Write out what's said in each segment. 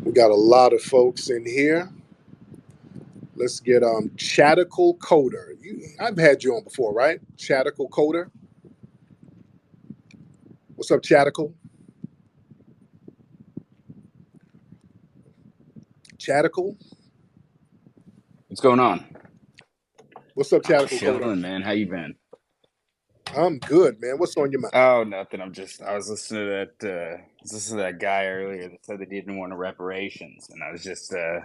We got a lot of folks in here. Let's get Chatical Coder. I've had you on before, right? Chatical Coder. What's up, Chatical? Chatical? What's going on? What's up, Chatical Chilling, Coder? man. How you been? I'm good, man. What's on your mind? Oh, nothing. I was listening to that guy earlier that said that he didn't want reparations, and I was just I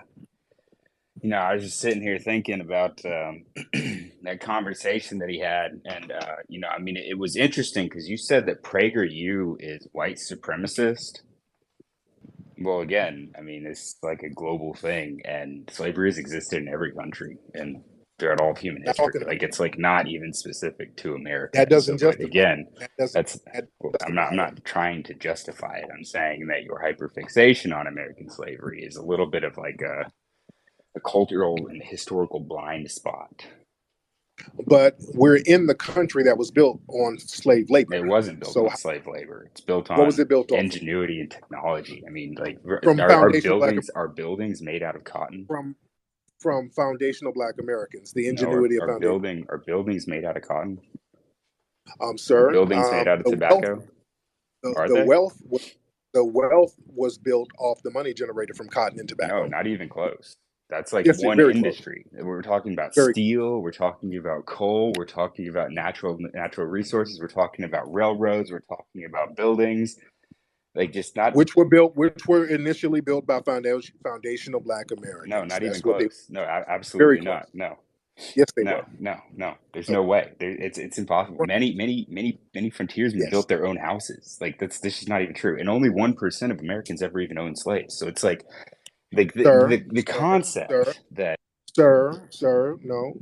was just sitting here thinking about that conversation that he had, and I mean, it was interesting because you said that PragerU is white supremacist. Well, again, I mean, it's like a global thing, and slavery has existed in every country and throughout all of human Not history. talking. Like, it's like not even specific to America. That So, doesn't like, justify. again, That doesn't. that's That well, doesn't justify I'm it. not trying to justify it. I'm saying that your hyperfixation on American slavery is a little bit of like a cultural and historical blind spot. But we're in the country that was built on slave labor. It wasn't built So on slave labor. It's built what was on it built off of? ingenuity and technology. I mean, like, From foundational black are buildings made out of cotton? from foundational black Americans, the No, ingenuity of foundation. are buildings made out of cotton? Are Sir, buildings made out of tobacco? Are the they? wealth the wealth was built off the money generated from cotton and No, tobacco. not even close. That's like Yes, one very close. industry. We're talking about Very steel, we're talking about coal, we're talking about natural resources, we're talking about railroads, we're talking about buildings. Like, just not which were initially built by foundational black Americans. No, not even That's what they close. No, very absolutely close. not. No. Yes, they No, were. no, no. There's Okay. no way. It's impossible. Many frontiersmen Yes. built their own houses. Like, this is not even true. And only 1% of Americans ever even owned slaves. So it's like Sir, the concept that sir, no.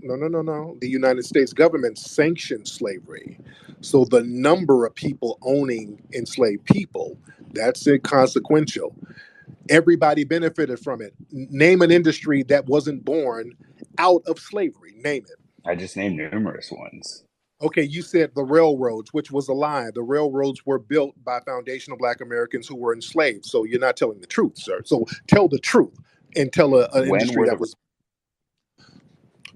The United States government sanctioned slavery. So the number of people owning enslaved people, that's inconsequential. Everybody benefited from it. Name an industry that wasn't born out of slavery. Name it. I just named numerous ones. Okay, you said the railroads, which was a lie. The railroads were built by foundational black Americans who were enslaved. So you're not telling the truth, sir. So tell the truth and tell an When industry were that was.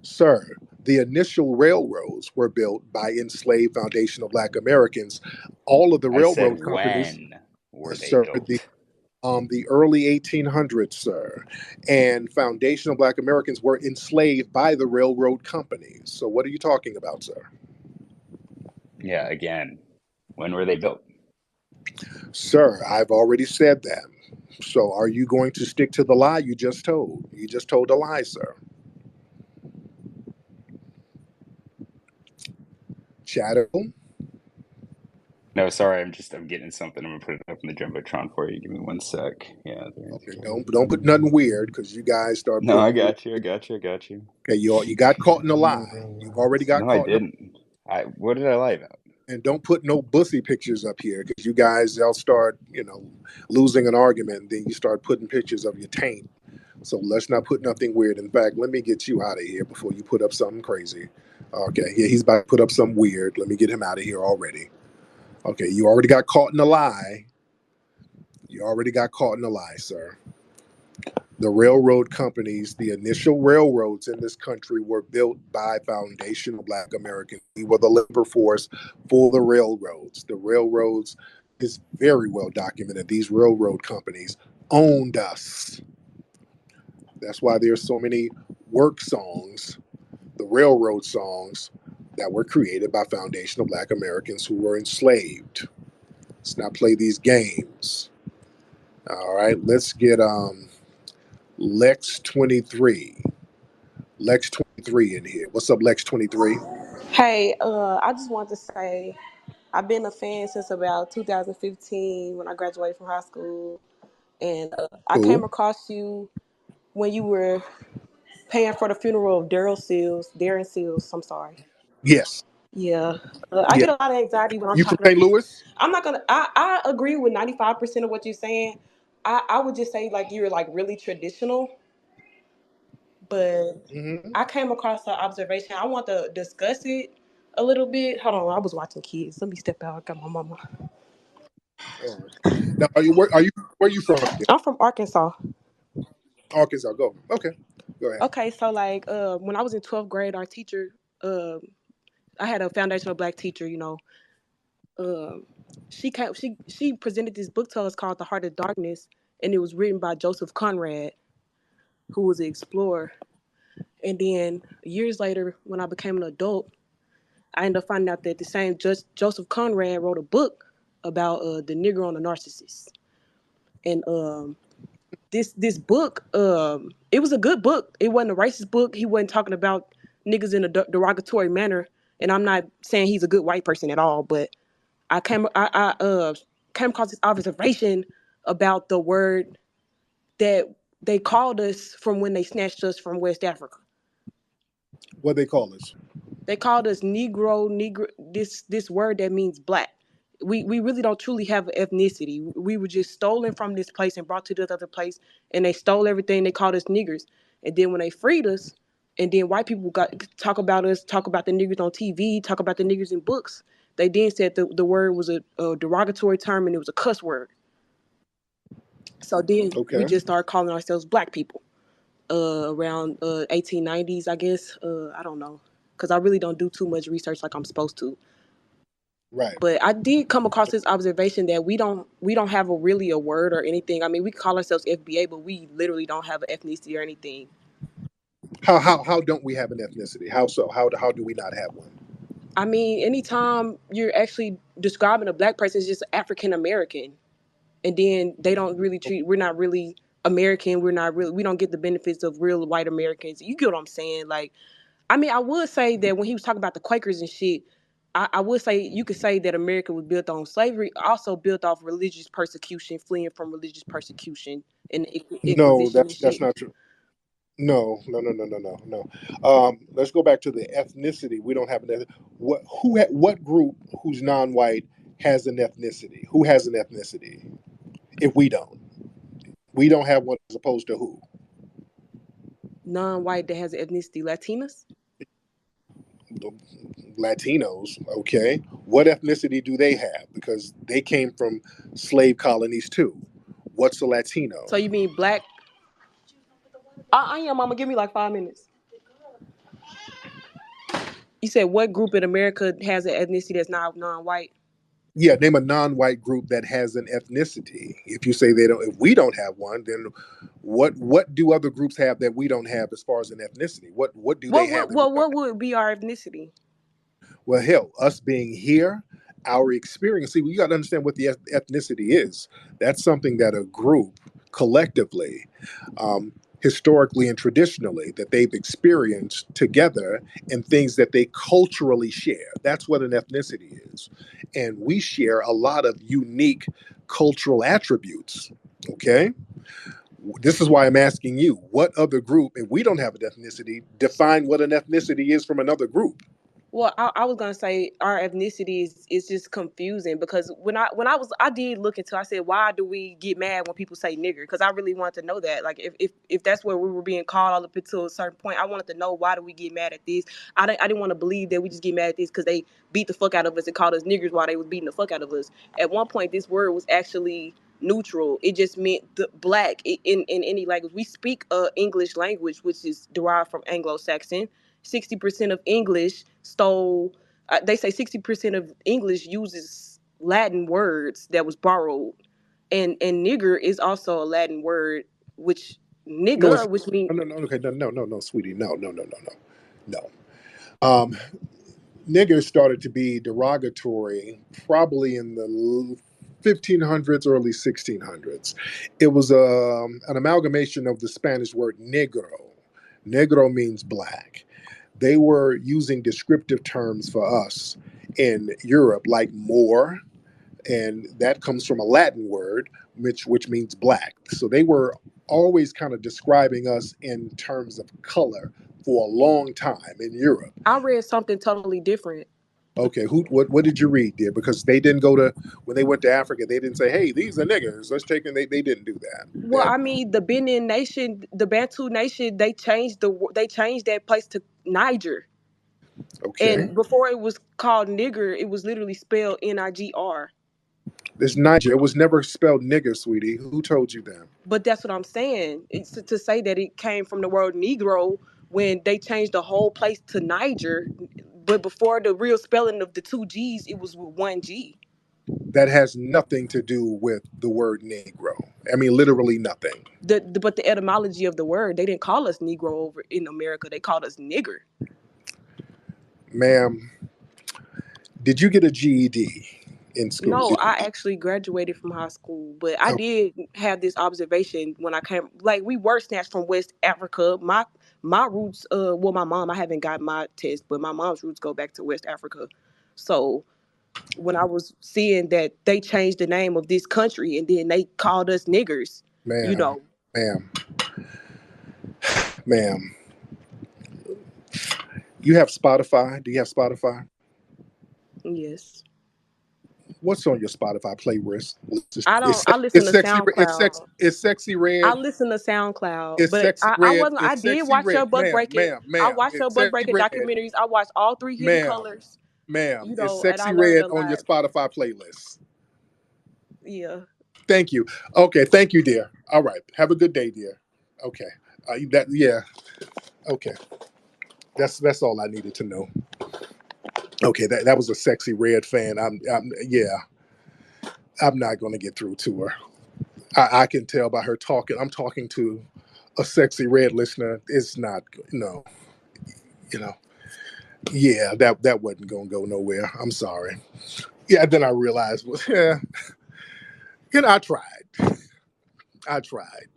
Sir, the initial railroads were built by enslaved foundational black Americans. All of the I said railroad companies, when were they sir, built? the early 1800s, sir, and foundational black Americans were enslaved by the railroad companies. So what are you talking about, sir? Yeah, again, when were they built? Sir, I've already said that. So are you going to stick to the lie you just told? You just told a lie, sir. Shadow? No, sorry, I'm getting something. I'm gonna put it up in the jumbotron for you. Give me 1 sec. Yeah, Okay, don't put nothing weird because you guys start No, I putting. got you. Okay, you got caught in a lie. You've already got No, I caught in a, didn't. What did I lie about? and don't put no bussy pictures up here because you guys they'll start losing an argument and then you start putting pictures of your taint. So let's not put nothing weird. In fact, let me get you out of here before you put up something crazy. Okay, yeah, he's about to put up something weird. Let me get him out of here already. Okay, you already got caught in a lie. You already got caught in a lie, sir. The railroad companies, the initial railroads in this country were built by foundational black Americans. We were the labor force for the railroads. The railroads is very well documented. These railroad companies owned us. That's why there's so many work songs, the railroad songs, that were created by foundational black Americans who were enslaved. Let's not play these games. All right, let's get Lex 23. Lex 23 in here. What's up, Lex 23? Hey, I just wanted to say I've been a fan since about 2015 when I graduated from high school, and I came Cool. across you when you were paying for the funeral of Darren Seals. I'm sorry. Yes. Yeah, I Yeah. get a lot of anxiety when I'm You from talking. St. Louis? I'm not gonna. I agree with 95% of what you're saying. I would just say like you're like really traditional, but Mm-hmm. I came across an observation. I want to discuss it a little bit. Hold on, I was watching kids. Let me step out. I got my mama. All right. Now, are you where you from? I'm from Arkansas. Arkansas. Go. Okay. Go ahead. Okay, so like when I was in 12th grade, our teacher, I had a foundational black teacher, um, she presented this book to us called The Heart of Darkness, and it was written by Joseph Conrad, who was an explorer. And then years later, when I became an adult, I ended up finding out that the same Joseph Conrad wrote a book about the Negro and the narcissist. And this book, it was a good book. It wasn't a racist book. He wasn't talking about niggas in a derogatory manner. And I'm not saying he's a good white person at all, but I came across this observation about the word that they called us from when they snatched us from West Africa. What they call us? They called us Negro. This word that means black. We really don't truly have an ethnicity. We were just stolen from this place and brought to this other place, and they stole everything. They called us niggers, and then when they freed us, and then white people got talk about us, talk about the niggers on TV, talk about the niggers in books. They then said the word was a derogatory term and it was a cuss word. So then we Okay. just started calling ourselves black people. Around 1890s, I guess. I don't know, because I really don't do too much research like I'm supposed to. Right. But I did come across this observation that we don't have really a word or anything. I mean, we call ourselves FBA, but we literally don't have an ethnicity or anything. How don't we have an ethnicity? How so? How do we not have one? I mean, anytime you're actually describing a black person as just African American, and then they don't really treat, we're not really American, we don't get the benefits of real white Americans. You get what I'm saying? Like, I mean, I would say that when he was talking about the Quakers and shit, I would say you could say that America was built on slavery, also built off religious persecution, fleeing from religious persecution and No, Inquisition and that's shit. not true. No, no, no, no, no, no, no. Let's go back to the ethnicity. We don't have an what group who's non-white has an ethnicity? Who has an ethnicity? If we don't have one as opposed to who? Non-white that has an ethnicity, Latinas. The Latinos. Okay, what ethnicity do they have? Because they came from slave colonies too. What's a Latino? So you mean black? I am, mama. Give me like 5 minutes. You said what group in America has an ethnicity that's not non-white? Yeah, name a non-white group that has an ethnicity. If you say they don't, if we don't have one, then what do other groups have that we don't have as far as an ethnicity? What do they What have would that we what, don't what would be our ethnicity? Well, hell, us being here, our experience. See, you got to understand what the ethnicity is. That's something that a group collectively, historically and traditionally, that they've experienced together and things that they culturally share. That's what an ethnicity is. And we share a lot of unique cultural attributes. Okay. This is why I'm asking you, what other group, if we don't have an ethnicity, define what an ethnicity is from another group. Well, I was gonna say our ethnicity is just confusing because when I did look into, I said, why do we get mad when people say nigger? Because I really wanted to know that. Like if that's where we were being called all up until a certain point, I wanted to know why do we get mad at this. I didn't want to believe that we just get mad at this because they beat the fuck out of us and called us niggers while they was beating the fuck out of us. At one point, this word was actually neutral. It just meant the black in any language. We speak English language, which is derived from Anglo-Saxon. 60% of English stole. They say 60% of English uses Latin words that was borrowed, and nigger is also a Latin word, which No, it's nigga, which means. no, no, no, okay, no, no, no, no, sweetie, no, no, no, no, no, no. Nigger started to be derogatory probably in the 1500s, early 1600s. It was an amalgamation of the Spanish word negro. Negro means black. They were using descriptive terms for us in Europe, like Moor, and that comes from a Latin word, which means black. So they were always kind of describing us in terms of color for a long time in Europe. I read something totally different. Okay, what did you read, dear? Because they didn't go to when they went to Africa, they didn't say, "Hey, these are niggers. Let's take them." They didn't do that. Well, I mean, the Benin nation, the Bantu nation, they changed that place to Niger, Okay, and before it was called nigger, it was literally spelled Nigr. It's Niger. It was never spelled nigger, sweetie. Who told you that? But that's what I'm saying. It's to say that it came from the word Negro when they changed the whole place to Niger. But before the real spelling of the two G's, it was with one G. That has nothing to do with the word Negro. I mean, literally nothing. But the etymology of the word, they didn't call us Negro over in America. They called us nigger. Ma'am, did you get a GED in school? No, I actually graduated from high school, but I Oh, did have this observation when I came. Like, we were snatched from West Africa. My roots, well, my mom, I haven't got my test, but my mom's roots go back to West Africa. So when I was seeing that they changed the name of this country and then they called us niggers, you ma'am, know, ma'am, ma'am. You have Spotify? Do you have Spotify? yes. What's on your Spotify playlist? I don't. It's, I listen it's to sexy. SoundCloud. It's sexy I red. listen to SoundCloud, It's but sexy I red. wasn't. I It's did sexy watch your red, butt ma'am, breaking. ma'am, I ma'am. watched your It's butt sexy breaking red, documentaries. I watched all three Hidden ma'am, Colors. ma'am. You It's know, and I sexy learned red a on your lot. Spotify playlist. Yeah. Thank you. Okay, thank you, dear. All right, have a good day, dear. Okay, yeah. Okay, that's all I needed to know. Okay, that was a sexy red fan. Yeah. I'm not going to get through to her. I can tell by her talking. I'm talking to a sexy red listener. It's not, no, you know. Yeah, that wasn't gonna go nowhere. I'm sorry. Yeah, then I realized, well, yeah, I tried. I tried,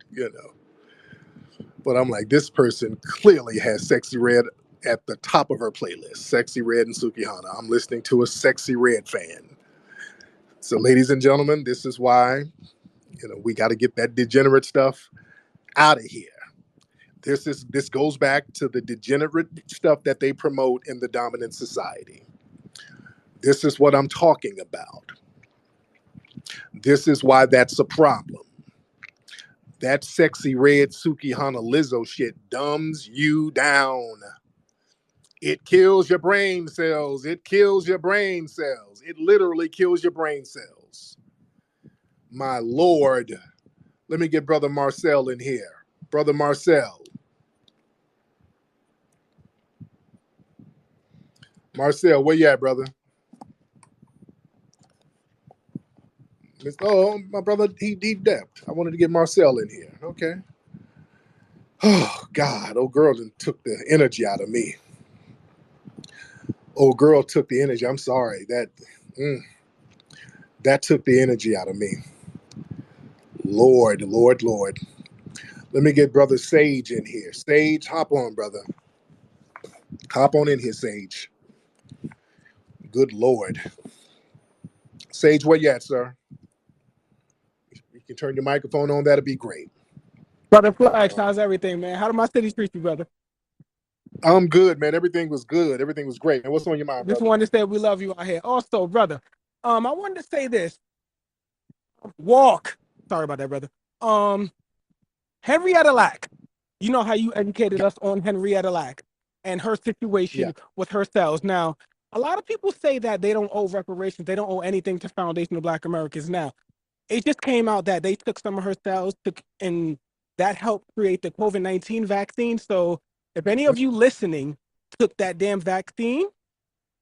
but I'm like, this person clearly has Sexy Red at the top of her playlist. Sexy Red and Sukihana. I'm listening to a Sexy Red fan. So, ladies and gentlemen, this is why we got to get that degenerate stuff out of here. This goes back to the degenerate stuff that they promote in the dominant society. This is what I'm talking about. This is why that's a problem. That Sexy Red Sukihana Lizzo shit dumbs you down. It kills your brain cells. It kills your brain cells. It literally kills your brain cells. My Lord. Let me get Brother Marcel in here. Brother Marcel. Marcel, where you at, brother? Oh, my brother, he depped. I wanted to get Marcel in here. Okay. Oh, God. Old girl done took the energy out of me. Old girl took the energy. I'm sorry. That took the energy out of me. Lord, Lord, Lord. Let me get Brother Sage in here. Sage, hop on, brother. Hop on in here, Sage. Good Lord. Sage, where you at, sir? You can turn your microphone on. That'd be great. Brother Flex, how's everything, man? How do my city treat you, brother? I'm good, man. Everything was good. Everything was great. And what's on your mind, Just brother? wanted to say we love you out here. Also, brother, I wanted to say this. Walk. Sorry about that, brother. Henrietta Lack. You know how you educated Yeah, us on Henrietta Lack and her yeah. situation with her cells. Now, a lot of people say that they don't owe reparations. They don't owe anything to Foundation of Black Americans. Now, it just came out that they took some of her cells and that helped create the COVID-19 vaccine. So if any Mhm. of you listening took that damn vaccine,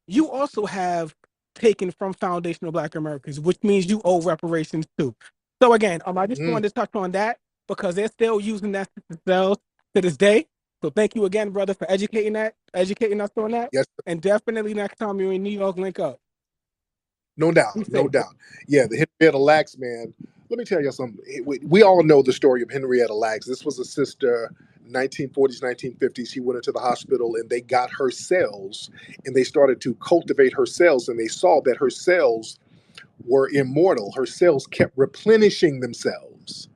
you also have taken from Foundational Black Americans, which means you owe reparations too. So again, I just Mm. wanted to touch on that because they're still using that themselves to this day. So thank you again, brother, for educating us on that. Yes, And definitely next time you're in New York, link up. no doubt, Be no safe, bro. doubt. Yeah, the Henrietta Lacks, man. Let me tell you something. We all know the story of Henrietta Lacks. This was a sister, 1940s, 1950s. She went into the hospital and they got her cells and they started to cultivate her cells and they saw that her cells were immortal. Her cells kept replenishing themselves.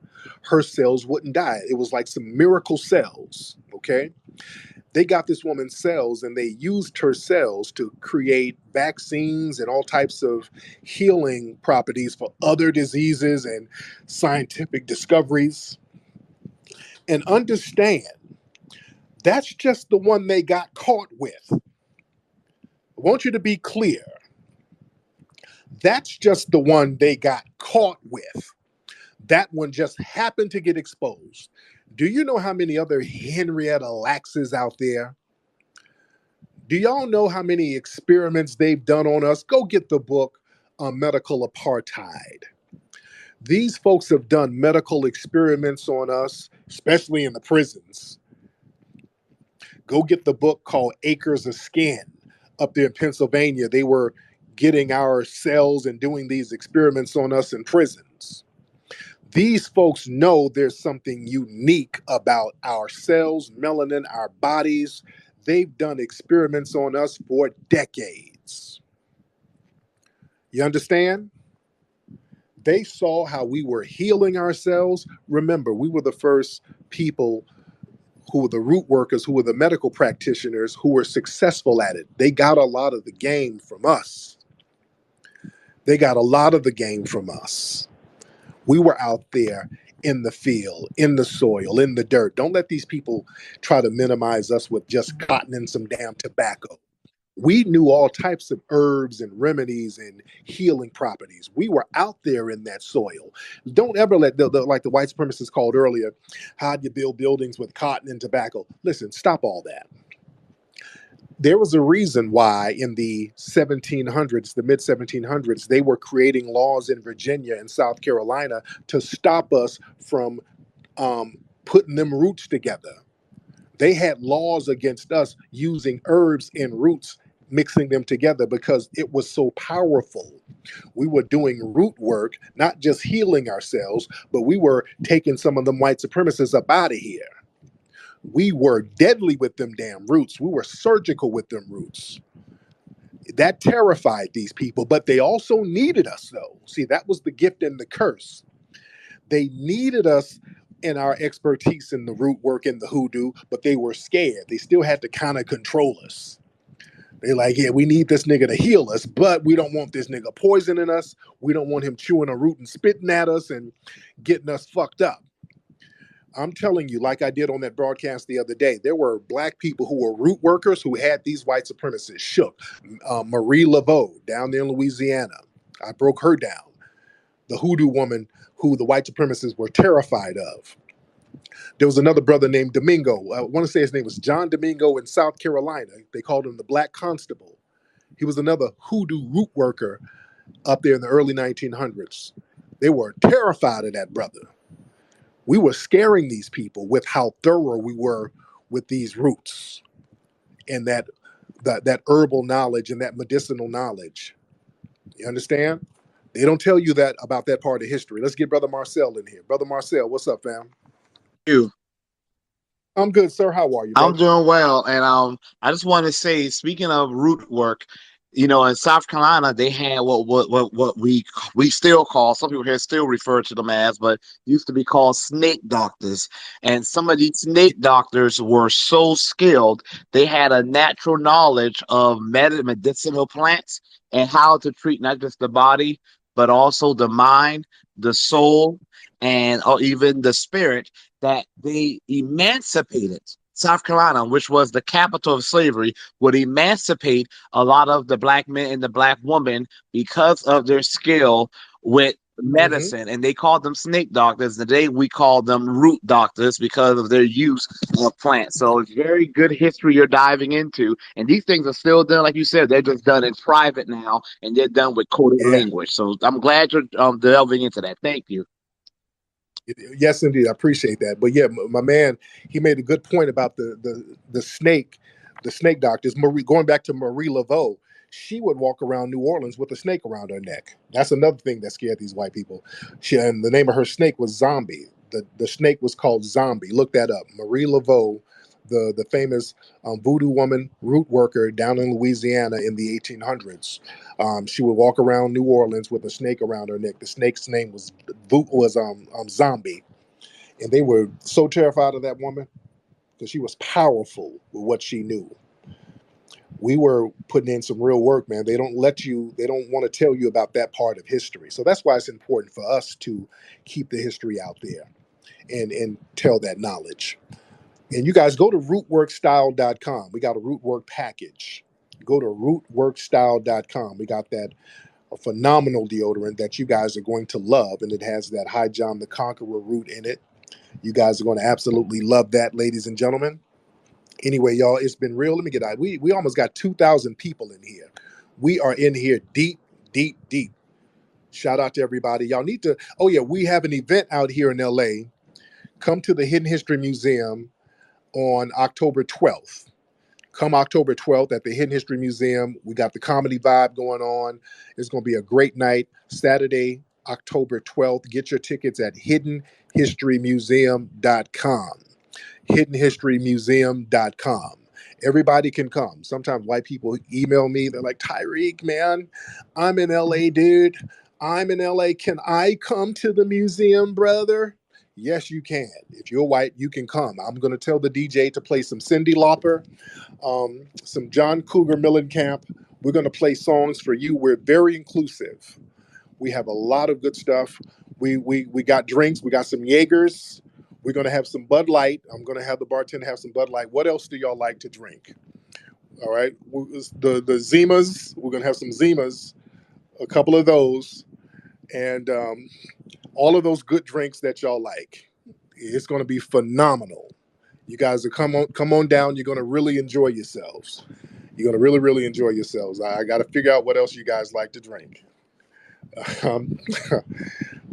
Her cells wouldn't die. It was like some miracle cells, okay? They got this woman's cells and they used her cells to create vaccines and all types of healing properties for other diseases and scientific discoveries. And understand, that's just the one they got caught with. I want you to be clear. That's just the one they got caught with. That one just happened to get exposed. Do you know how many other Henrietta Laxes out there? Do y'all know how many experiments they've done on us? Go get the book, Medical Apartheid. These folks have done medical experiments on us, especially in the prisons. Go get the book called Acres of Skin up there in Pennsylvania. They were getting our cells and doing these experiments on us in prisons. These folks know there's something unique about our cells, melanin, our bodies. They've done experiments on us for decades. You understand? They saw how we were healing ourselves. Remember, we were the first people who were the root workers, who were the medical practitioners, who were successful at it. They got a lot of the game from us. They got a lot of the game from us. We were out there in the field, in the soil, in the dirt. Don't let these people try to minimize us with just cotton and some damn tobacco. We knew all types of herbs and remedies and healing properties. We were out there in that soil. Don't ever let like the white supremacists called earlier, how'd you build buildings with cotton and tobacco? Listen, stop all that. There was a reason why in the 1700s, the mid 1700s, they were creating laws in Virginia and South Carolina to stop us from putting them roots together. They had laws against us using herbs and roots, mixing them together because it was so powerful. We were doing root work, not just healing ourselves, but we were taking some of them white supremacists up out of here. We were deadly with them damn roots. We were surgical with them roots. That terrified these people, but they also needed us, though. See, that was the gift and the curse. They needed us in our expertise in the root work and the hoodoo, but they were scared. They still had to kind of control us. They're like, yeah, we need this nigga to heal us, but we don't want this nigga poisoning us. We don't want him chewing a root and spitting at us and getting us fucked up. I'm telling you, like I did on that broadcast the other day, there were black people who were root workers who had these white supremacists shook. Marie Laveau down there in Louisiana, I broke her down. The hoodoo woman who the white supremacists were terrified of. There was another brother named Domingo. I want to say his name was John Domingo in South Carolina. They called him the Black Constable. He was another hoodoo root worker up there in the early 1900s. They were terrified of that brother. We were scaring these people with how thorough we were with these roots and that herbal knowledge and that medicinal knowledge. You understand? They don't tell you that about that part of history. Let's get Brother Marcel in here. Brother Marcel, what's up, fam? You. I'm good, sir. How are you, I'm brother? doing well, and I just want to say, speaking of root work, in South Carolina, they had what we still call, some people here still refer to them as, but used to be called snake doctors. And some of these snake doctors were so skilled, they had a natural knowledge of medicinal plants and how to treat not just the body, but also the mind, the soul, and or even the spirit, that they emancipated South Carolina, which was the capital of slavery, would emancipate a lot of the black men and the black women because of their skill with Mm-hmm. medicine. And they called them snake doctors. Today we call them root doctors because of their use of plants. So it's very good history you're diving into. And these things are still done, like you said, they're just done in private now, and they're done with coded Yeah. language. So I'm glad you're delving into that. Thank you. Yes, indeed. I appreciate that. But yeah, my man, he made a good point about the snake, the snake doctors. Marie, going back to Marie Laveau, she would walk around New Orleans with a snake around her neck. That's another thing that scared these white people. And the name of her snake was Zombie. The snake was called Zombie. Look that up. Marie Laveau, the famous voodoo woman, root worker down in Louisiana in the 1800s. She would walk around New Orleans with a snake around her neck. The snake's name was Zombie, and they were so terrified of that woman because she was powerful with what she knew. We were putting in some real work, man. They don't let you. They don't want to tell you about that part of history. So that's why it's important for us to keep the history out there and tell that knowledge. And you guys go to rootworkstyle.com. We got a root work package. Go to rootworkstyle.com. We got that a phenomenal deodorant that you guys are going to love, and it has that High John the Conqueror root in it. You guys are going to absolutely love that, ladies and gentlemen. Anyway, y'all, it's been real. Let me get out. We almost got 2,000 people in here. We are in here deep, deep, deep. Shout out to everybody. Y'all need to. Oh yeah, we have an event out here in LA. Come to the Hidden History Museum on October 12th. Come October 12th at the Hidden History Museum. We got the comedy vibe going on. It's going to be a great night. Saturday, October 12th. Get your tickets at hiddenhistorymuseum.com. hiddenhistorymuseum.com. Everybody can come. Sometimes white people email me. They're like, Tariq, man, I'm in LA, dude. I'm in LA. Can I come to the museum, brother? Yes, you can. If you're white, you can come. I'm going to tell the DJ to play some Cyndi Lauper, some John Cougar Mellencamp. We're going to play songs for you. We're very inclusive. We have a lot of good stuff. We got drinks. We got some Jaegers. We're going to have some Bud Light. I'm going to have the bartender have some Bud Light. What else do y'all like to drink? All right. The Zimas. We're going to have some Zimas, a couple of those, and all of those good drinks that y'all like. It's going to be phenomenal. You guys are come on down. You're going to really enjoy yourselves. You're going to really, really enjoy yourselves. I got to figure out what else you guys like to drink.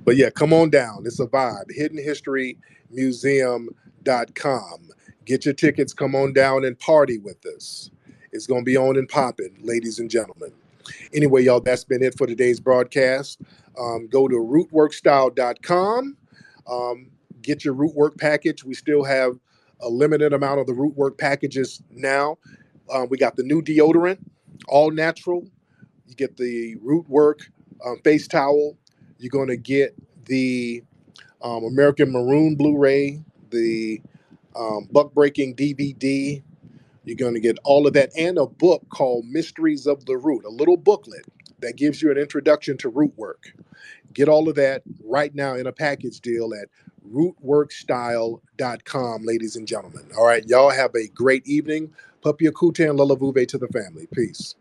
But yeah, come on down. It's a vibe. hiddenhistorymuseum.com. Get your tickets. Come on down and party with us. It's going to be on and popping, ladies and gentlemen. Anyway, y'all, that's been it for today's broadcast. Go to rootworkstyle.com. Get your root work package. We still have a limited amount of the root work packages now. We got the new deodorant, all natural. You get the root work face towel. You're going to get the American Maroon Blu-ray, the Buck Breaking DVD. You're going to get all of that and a book called Mysteries of the Root, a little booklet that gives you an introduction to root work. Get all of that right now in a package deal at rootworkstyle.com, ladies and gentlemen. All right, y'all have a great evening. Papia Kute and Lalavuve to the family. Peace.